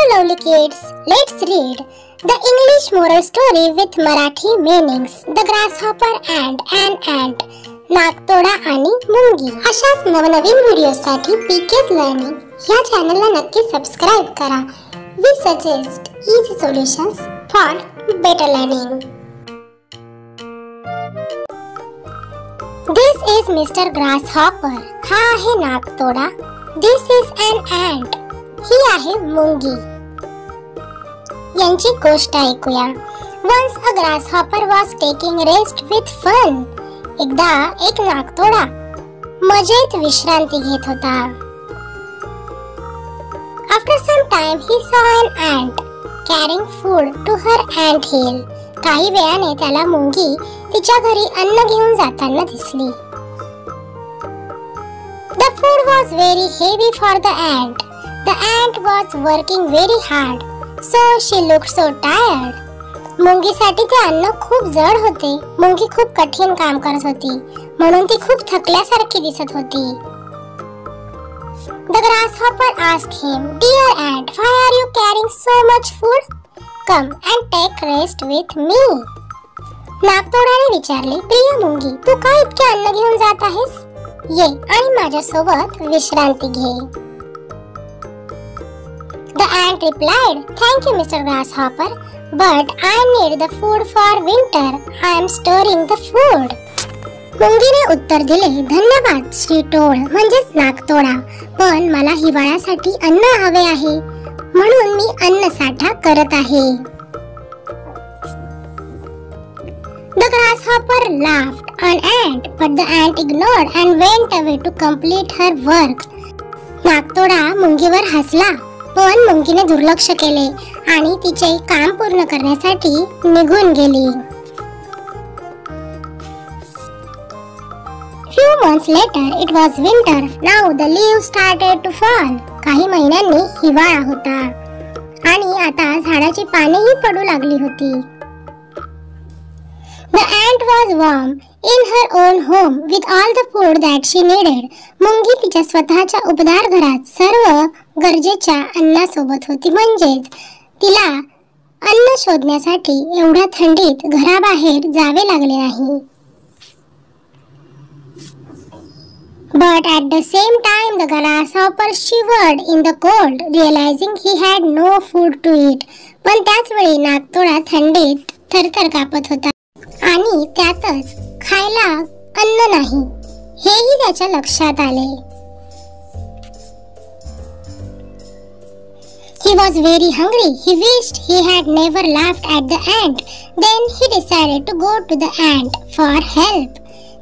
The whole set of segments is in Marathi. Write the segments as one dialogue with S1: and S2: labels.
S1: lovely kids, let's read the English moral story with Marathi meanings. The grasshopper and an ant. नाकतोडा आणि मुंगी. अशाच नवनवीन व्हिडिओसाठी पीकेज लर्निंग या चॅनलला नक्की सबस्क्राइब करा. We suggest easy solutions for better learning. This is Mr. Grasshopper. हा आहे नाकतोडा. This is an ant. ही आहे मुंगी. यांची गोष्ट ऐकूया. Once a grasshopper was taking rest with fun. एकदा एक नाकतोडा मजेत विश्रांती घेत होता. After some time he saw an ant carrying food to her ant hill. काही वेळाने त्याला मुंगी तिच्या घरी अन्न घेऊन जाताना दिसली. The food was very heavy for the ant. The ant was working very hard, so she looked so tired. मुंगीसाठी ते अन्न खूप जड होते. मुंगी खूप कठीण काम करत होती, म्हणून ती खूप थकल्यासारखी दिसत होती. The grasshopper asked him, "Dear ant, why are you carrying so much food? Come and take rest with me." नाकतोडाने विचारले, "प्रिय मुंगी, तू का इतके अन्न घेऊन जात आहेस? ये आणि माझ्यासोबत विश्रांती घे." The ant replied, "Thank you, Mr. Grasshopper, but I need the food for winter. I am storing the food." मुंगीने उत्तर दिले, "धन्यवाद श्री टोळ म्हणजेच नाकतोडा, पण मला हिवाळ्यासाठी अन्न हवे आहे, म्हणून मी अन्न साठा करत आहे." The grasshopper laughed an ant, but the ant ignored and went away to complete her work. नाकतोडा मुंगीवर हसला, पण मुंगीने दुर्लक्ष केले आणि तिचे काम पूर्ण करण्यासाठी निघून गेली. Few months later it was winter. Now the leaves started to fall. काही महिन्यांनी हिवाळा होता आणि आता झाडाची पानेही पडू लागली होती. The ant was warm in her own home with all the food that she needed. मुंगी तिच्या स्वतःच्या उबदार घरात सर्व गरजेच्या अन्नासोबत होती, म्हणजेच तिला अन्न शोधण्यासाठी एवढ्या थंडीत घराबाहेर जावे लागले नाही. But at the same time the grasshopper shivered in the cold, realizing he had no food to eat. पण त्याच वेळी नाकतोडा थंडीत थरथर कापत होता आणि त्यातच खायला अन्न नाही, हेही त्याच्या लक्षात आले. He was very hungry. He wished he had never laughed at the ant. Then he decided to go to the ant for help.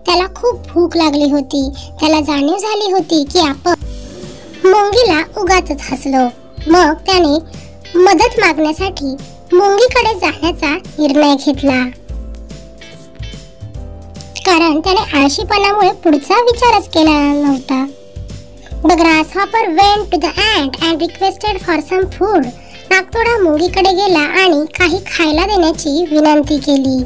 S1: त्याला खूप भूक लागली होती. त्याला जाणीव झाली होती की आपण मुंगीला उगाचच हसलो. मग त्याने मदत मागण्यासाठी मुंगीकडे जाण्याचा निर्णय घेतला, कारण त्याने आळशीपणामुळे पुढचा विचारच केला नव्हता. The grasshopper went to the ant and requested for some food. नाकतोडा मुंगीकडे गेला आणि काही खायला देण्याची विनंती केली.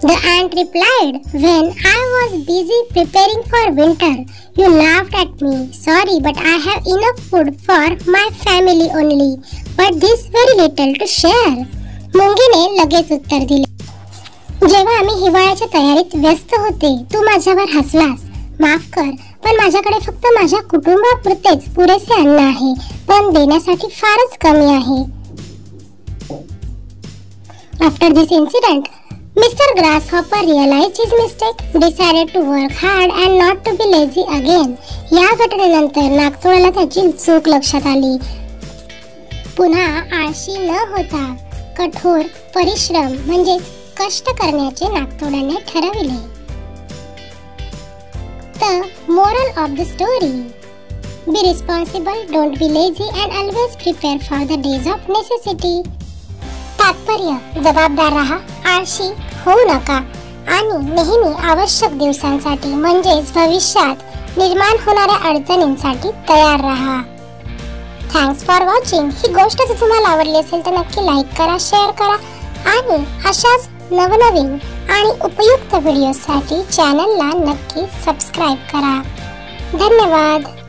S1: The ant replied, "When I was busy preparing for winter, you laughed at me. Sorry, but I have enough food for my family only. But this very little to share." मुंगीने लगेच उत्तर दिले, "जेव्हा आम्ही हिवाळ्याच्या तयारीत व्यस्त होते, तू माझ्यावर हसलास. माफ कर, पण माझ्याकडे फक्त माझ्या कुटुंबापुरतेच पुरेसे अन्न आहे, पण देण्यासाठी फारच कमी आहे." After this incident, Mr. Grasshopper realized his mistake, decided to work hard and not to be lazy again. या घटनेनंतर नाकतोडाला त्याची चूक लक्षात आली. पुन्हा आळशी न होता कठोर परिश्रम म्हणजे कष्ट करण्याचे नाकतोडाने ठरविले. The moral of the story: be responsible, don't be lazy, and always prepare for the days of necessity. तात्पर्य: जबाबदार राहा, आळशी होऊ नका आणि नेहमी आवश्यक दिवसांसाठी म्हणजेच भविष्यात निर्माण होणाऱ्या अडचणींसाठी तयार राहा. Thanks for watching. ही गोष्ट जर तुम्हाला आवडली असेल तर नक्की लाईक करा, शेअर करा आणि अशाच नवनवीन आणि उपयुक्त व्हिडिओसाठी चॅनलला नक्की सबस्क्राइब करा. धन्यवाद.